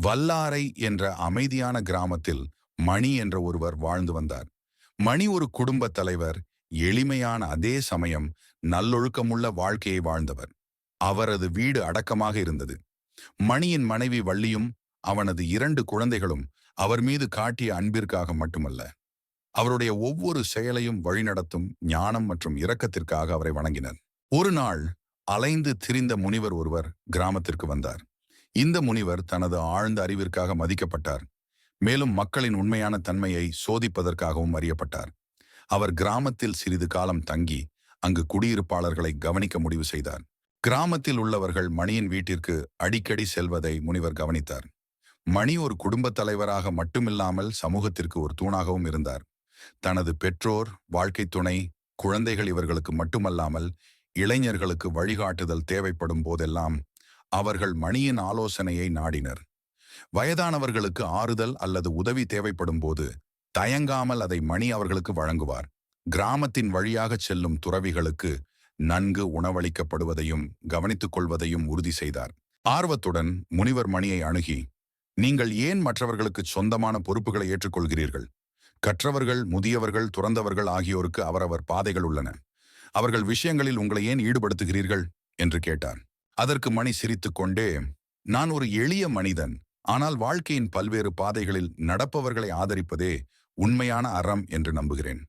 வல்லாரை என்ற அமைதியான கிராமத்தில் மணி என்ற ஒருவர் வாழ்ந்து வந்தார். மணி ஒரு குடும்பத் தலைவர், எளிமையான அதே சமயம் நல்லொழுக்கமுள்ள வாழ்க்கையை வாழ்ந்தவர். அவரது வீடு அடக்கமாக இருந்தது. மணியின் மனைவி வள்ளியும் அவனது 2 குழந்தைகளும் அவர் மீது காட்டிய அன்பிற்காக மட்டுமல்ல, அவருடைய ஒவ்வொரு செயலையும் வழிநடத்தும் ஞானம் மற்றும் இரக்கத்திற்காக அவரை வணங்கினர். ஒரு நாள் அலைந்து திரிந்த முனிவர் ஒருவர் கிராமத்திற்கு வந்தார். இந்த முனிவர் தனது ஆழ்ந்த அறிவிற்காக மதிக்கப்பட்டார். மேலும் மக்களின் உண்மையான தன்மையை சோதிப்பதற்காகவும் அறியப்பட்டார். அவர் கிராமத்தில் சிறிது காலம் தங்கி அங்கு குடியிருப்பாளர்களை கவனிக்க முடிவு செய்தார். கிராமத்தில் உள்ளவர்கள் மணியின் வீட்டிற்கு அடிக்கடி செல்வதை முனிவர் கவனித்தார். மணி ஒரு குடும்பத் தலைவராக மட்டுமில்லாமல் சமூகத்திற்கு ஒரு தூணாகவும் இருந்தார். தனது பெற்றோர், வாழ்க்கை துணை, குழந்தைகள் இவர்களுக்கு மட்டுமல்லாமல் இளைஞர்களுக்கு வழிகாட்டுதல் தேவைப்படும் போதெல்லாம் அவர்கள் மணியின் ஆலோசனையை நாடினர். வயதானவர்களுக்கு ஆறுதல் அல்லது உதவி தேவைப்படும் போது தயங்காமல் அதை மணி அவர்களுக்கு வழங்குவார். கிராமத்தின் வழியாக செல்லும் துறவிகளுக்கு நன்கு உணவளிக்கப்படுவதையும் கவனித்துக் கொள்வதையும் உறுதி செய்தார். ஆர்வத்துடன் முனிவர் மணியை அணுகி, நீங்கள் ஏன் மற்றவர்களுக்கு சொந்தமான பொறுப்புகளை ஏற்றுக்கொள்கிறீர்கள்? கற்றவர்கள், முதியவர்கள், துறந்தவர்கள் ஆகியோருக்கு அவரவர் பாதைகள் உள்ளன. அவர்கள் விஷயங்களில் உங்களை ஏன் ஈடுபடுத்துகிறீர்கள் என்று கேட்டார். அதற்கு மணி சிரித்துக்கொண்டே, நான் ஒரு எளிய மனிதன், ஆனால் வாழ்க்கையின் பல்வேறு பாதைகளில் நடப்பவர்களை ஆதரிப்பதே உண்மையான அறம் என்று நம்புகிறேன்.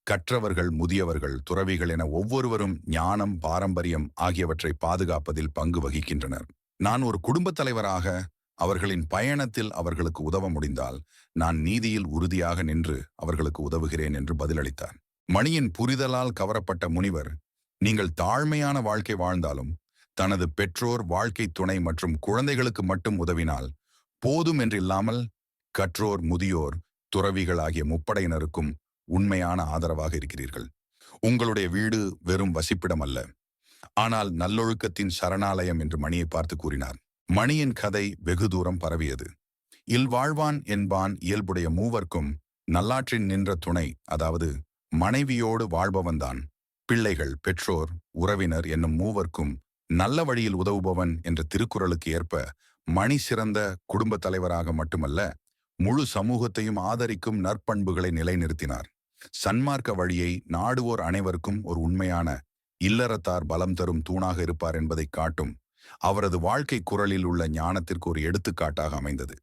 கற்றவர்கள், முதியவர்கள், துறவிகள் என ஒவ்வொருவரும் ஞானம், பாரம்பரியம் ஆகியவற்றை பாதுகாப்பதில் பங்கு வகிக்கின்றனர். நான் ஒரு குடும்பத் தலைவராக அவர்களின் பயணத்தில் அவர்களுக்கு உதவ முடிந்தால் நான் நீதியில் உறுதியாக நின்று அவர்களுக்கு உதவுகிறேன் என்று பதிலளித்தார். மணியின் புரிதலால் கவரப்பட்ட முனிவர், நீங்கள் தாழ்மையான வாழ்க்கை வாழ்ந்தாலும் தனது பெற்றோர், வாழ்க்கை துணை மற்றும் குழந்தைகளுக்கு மட்டும் உதவினால் போதும் என்றில்லாமல் கற்றோர், முதியோர், துறவிகள் ஆகிய முப்படையினருக்கும் உண்மையான ஆதரவாக இருக்கிறீர்கள். உங்களுடைய வீடு வெறும் வசிப்பிடம் அல்ல, ஆனால் நல்லொழுக்கத்தின் சரணாலயம் என்று மணியை பார்த்து கூறினார். மணியின் கதை வெகு தூரம் பரவியது. இல்வாழ்வான் என்பான் இயல்புடைய மூவர்க்கும் நல்லாற்றின் நின்ற துணை, அதாவது மனைவியோடு வாழ்பவன்தான். பிள்ளைகள், பெற்றோர், உறவினர் என்னும் மூவர்க்கும் நல்ல வழியில் உதவுபவன் என்ற திருக்குறளுக்கு ஏற்ப மணி சிறந்த குடும்பத் தலைவராக மட்டுமல்ல, முழு சமூகத்தையும் ஆதரிக்கும் நற்பண்புகளை நிலைநிறுத்தினார். சன்மார்க்க வழியை நாடுவோர் அனைவருக்கும் ஒரு உண்மையான இல்லறத்தார் பலம் தரும் தூணாக இருப்பார் என்பதை காட்டும் அவரது வாழ்க்கை குரலில் உள்ள ஞானத்திற்கு ஒரு எடுத்துக்காட்டாக அமைந்தது.